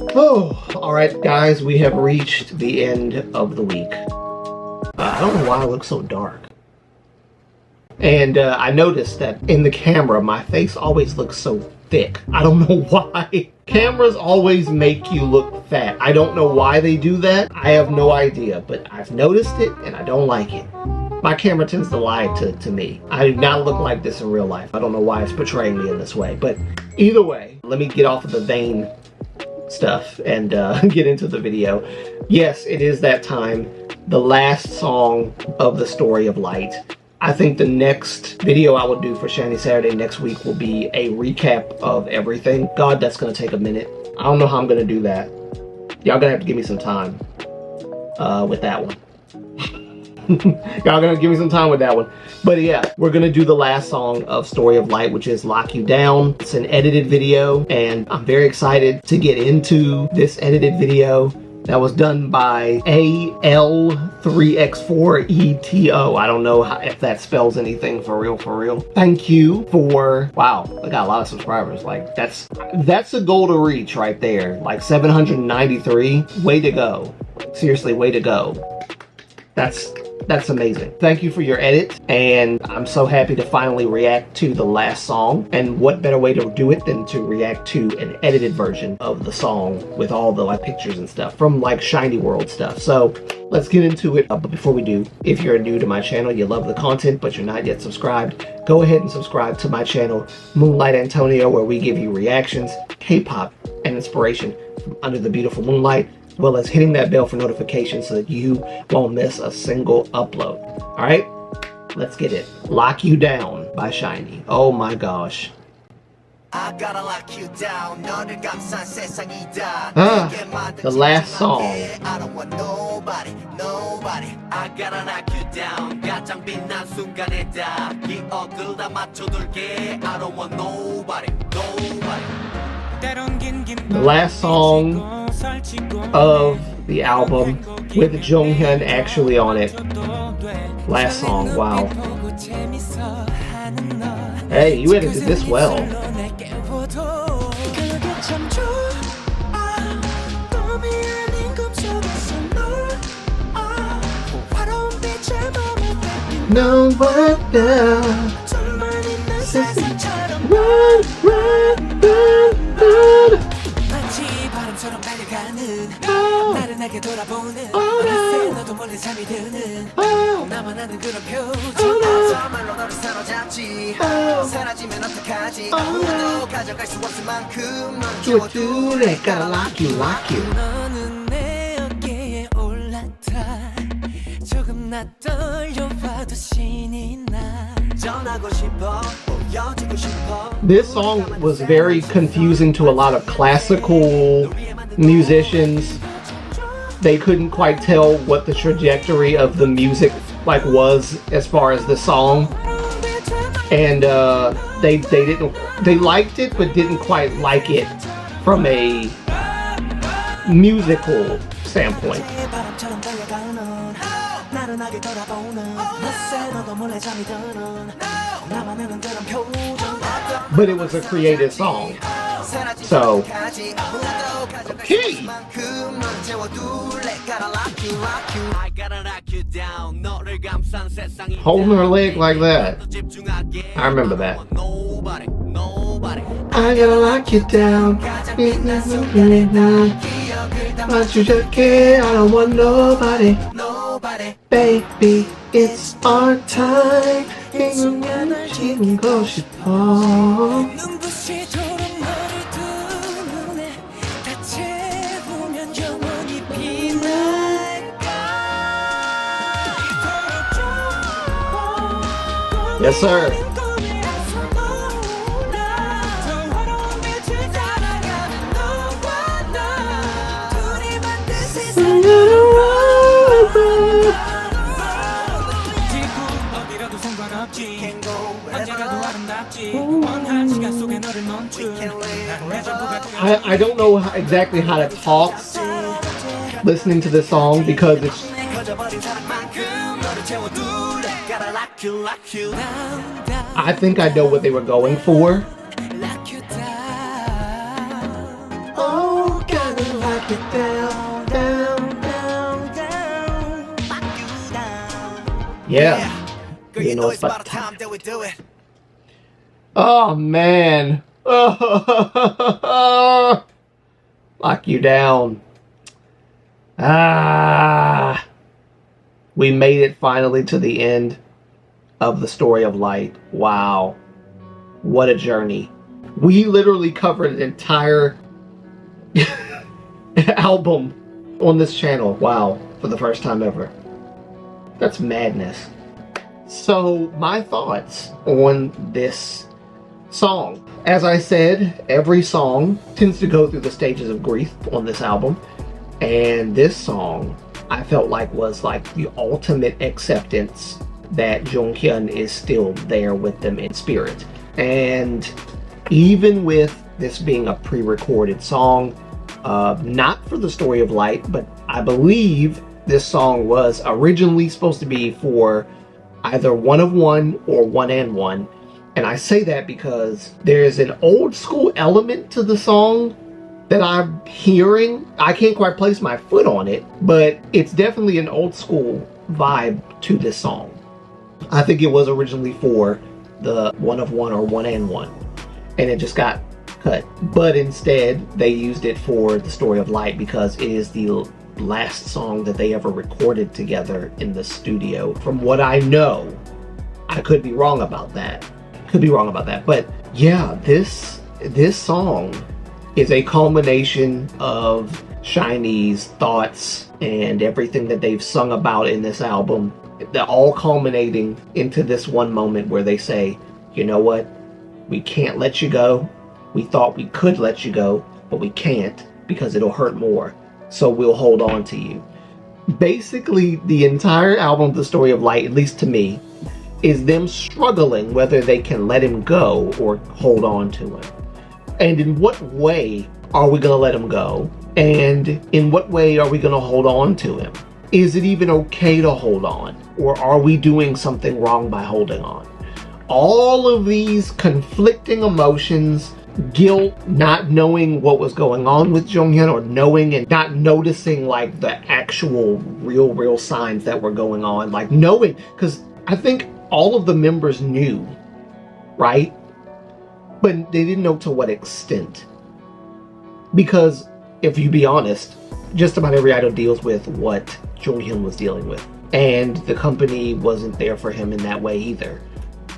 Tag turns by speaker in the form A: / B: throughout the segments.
A: Oh, alright guys, we have reached the end of the week. I don't know why I look so dark. And I noticed that in the camera, my face always looks so thick. I don't know why. Cameras always make you look fat. I don't know why they do that. I have no idea, but I've noticed it and I don't like it. My camera tends to lie to me. I do not look like this in real life. I don't know why it's portraying me in this way, but either way, let me get off of the vain stuff and get into the video. Yes, it is that time. The last song of the Story of Light. I think the next video I will do for SHINee Saturday next week will be a recap of everything. God, that's gonna take a minute. I don't know how I'm gonna do that. Y'all gonna have to give me some time with that one. Y'all gonna give me some time with that one. But yeah, we're gonna do the last song of Story of Light, which is Lock You Down. It's an edited video, and I'm very excited to get into this edited video. That was done by AL3X4ETO. I don't know if that spells anything for real. Thank you for, wow, I got a lot of subscribers. Like, that's a goal to reach right there. Like 793, way to go. Seriously, way to go. That's amazing. Thank you for your edit, and I'm so happy to finally react to the last song. And what better way to do it than to react to an edited version of the song with all the like pictures and stuff from like SHINee World stuff. So let's get into it. But before we do, if you're new to my channel, you love the content, but you're not yet subscribed, go ahead and subscribe to my channel, Moonlight Antonio, where we give you reactions, K-pop, and inspiration from under the beautiful moonlight, as well as hitting that bell for notifications so that you won't miss a single upload. All right, let's get it. Lock You Down by SHINee. Oh my gosh. The last song. The last song of the album with Jonghyun actually on it. Last song, wow. Hey, you edited this well. No one now. Run, run, run, run. Gotta lock you, lock you. This song was very confusing to a lot of classical musicians. They couldn't quite tell what the trajectory of the music like was as far as the song, and they liked it but didn't quite like it from a musical standpoint. But it was a creative song, so okay. Holding her leg like that. I remember that. I gotta lock you down. But you just can't. I don't want nobody. Baby, it's our time. Yes, sir. I don't know exactly how to talk listening to this song because it's I think I know what they were going for. Oh, gotta Get down, down, down,
B: down, lock you down.
A: Yeah.
B: Girl, you know it's about time that we do it.
A: Oh man. Lock you down. Ah. We made it finally to the end of the story of Light. Wow. What a journey. We literally covered an entire album on this channel. Wow. For the first time ever. That's madness. So, my thoughts on this song. As I said, every song tends to go through the stages of grief on this album. And this song, I felt like was like the ultimate acceptance that Jonghyun is still there with them in spirit. And even with this being a pre-recorded song, not for the story of Light, but I believe this song was originally supposed to be for either One of One or One and One. And I say that because there's an old school element to the song that I'm hearing. I can't quite place my foot on it, but it's definitely an old school vibe to this song. I think it was originally for the One of One or One and One, and it just got cut. But instead, they used it for the story of Light because it is the last song that they ever recorded together in the studio. From what I know, I could be wrong about that. But yeah, this song is a culmination of SHINee's thoughts and everything that they've sung about in this album. They're all culminating into this one moment where they say, you know what? We can't let you go. We thought we could let you go, but we can't because it'll hurt more. So we'll hold on to you. Basically, the entire album, The Story of Light, at least to me, is them struggling whether they can let him go or hold on to him. And in what way are we going to let him go? And in what way are we going to hold on to him? Is it even okay to hold on? Or are we doing something wrong by holding on? All of these conflicting emotions, guilt, not knowing what was going on with Jonghyun, or knowing and not noticing like the actual real signs that were going on. Like knowing, because I think all of the members knew, right? But they didn't know to what extent. Because if you be honest, just about every idol deals with what Jonghyun was dealing with. And the company wasn't there for him in that way either.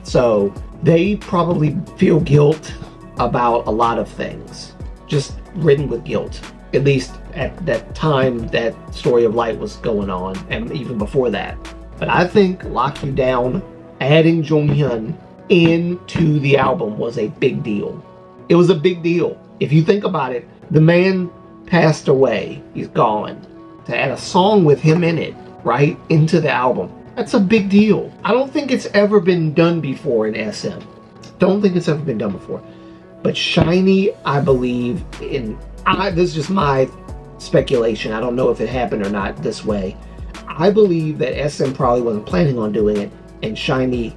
A: So they probably feel guilt about a lot of things. Just ridden with guilt. At least at that time that Story of Light was going on, and even before that. But I think Lock You Down, adding Jonghyun into the album was a big deal. It was a big deal. If you think about it, the man passed away. He's gone. To add a song with him in it, right, into the album, that's a big deal. I don't think it's ever been done before in SM. Don't think it's ever been done before. But SHINee, I believe in, this is just my speculation. I don't know if it happened or not this way. I believe that SM probably wasn't planning on doing it, and SHINee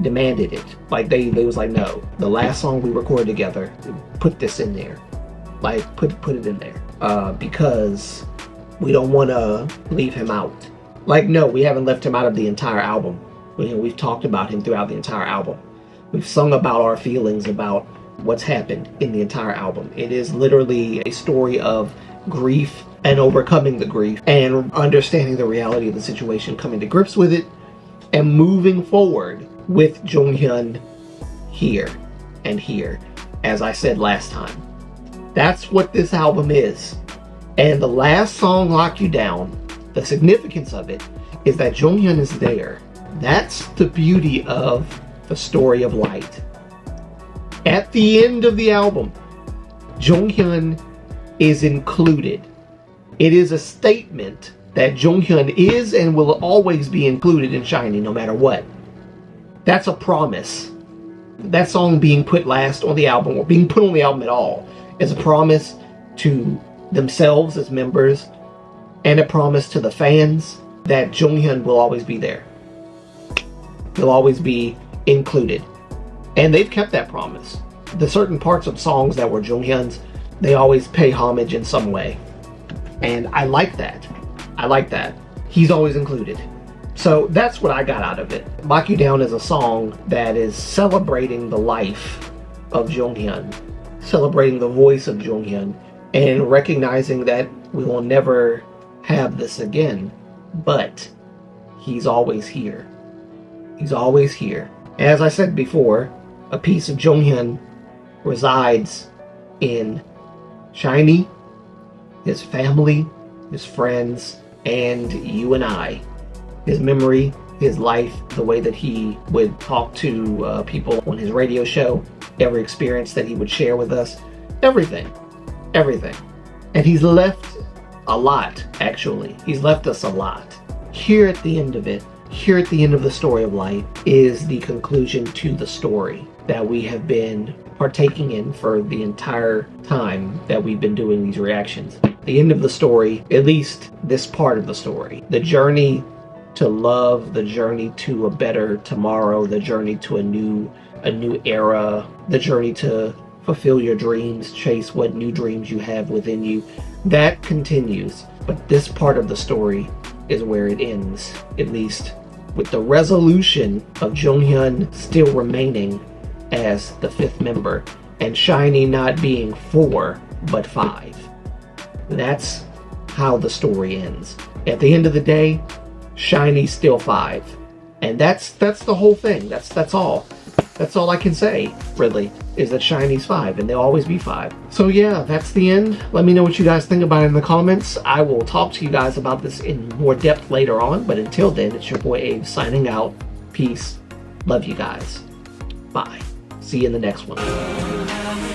A: demanded it. Like they was like, no, the last song we recorded together, put this in there. Like put it in there. Because we don't want to leave him out. Like, no, we haven't left him out of the entire album. We've talked about him throughout the entire album. We've sung about our feelings about what's happened in the entire album. It is literally a story of grief and overcoming the grief and understanding the reality of the situation, coming to grips with it, and moving forward with Jonghyun here and here, as I said last time. That's what this album is. And the last song, Lock You Down, the significance of it is that Jonghyun is there. That's the beauty of the Story of Light. At the end of the album, Jonghyun is included. It is a statement that Jonghyun is and will always be included in SHINee no matter what. That's a promise. That song being put last on the album, or being put on the album at all, is a promise to themselves as members, and a promise to the fans that Jonghyun will always be there. He'll always be included. And they've kept that promise. The certain parts of songs that were Jonghyun's, they always pay homage in some way. And I like that. I like that. He's always included. So that's what I got out of it. Lock You Down is a song that is celebrating the life of Jonghyun, celebrating the voice of Jonghyun, and recognizing that we will never have this again, but he's always here. He's always here. As I said before, a piece of Jonghyun resides in SHINee, his family, his friends, and you and I. His memory, his life, the way that he would talk to people on his radio show, every experience that he would share with us, everything. And he's left a lot, actually. He's left us a lot. Here at the end of it, here at the end of the story of Light, is the conclusion to the story that we have been partaking in for the entire time that we've been doing these reactions. The end of the story, at least this part of the story, the journey to love, the journey to a better tomorrow, the journey to a new era, the journey to fulfill your dreams, chase what new dreams you have within you, that continues. But this part of the story is where it ends, at least with the resolution of Jonghyun still remaining as the 5th member, and SHINee not being 4 but 5. That's how the story ends. At the end of the day, SHINee's still 5, and that's the whole thing. That's all. That's all I can say, really, is that SHINee's 5, and they'll always be 5. So yeah, that's the end. Let me know what you guys think about it in the comments. I will talk to you guys about this in more depth later on, but until then, it's your boy Abe signing out. Peace. Love you guys. Bye. See you in the next one.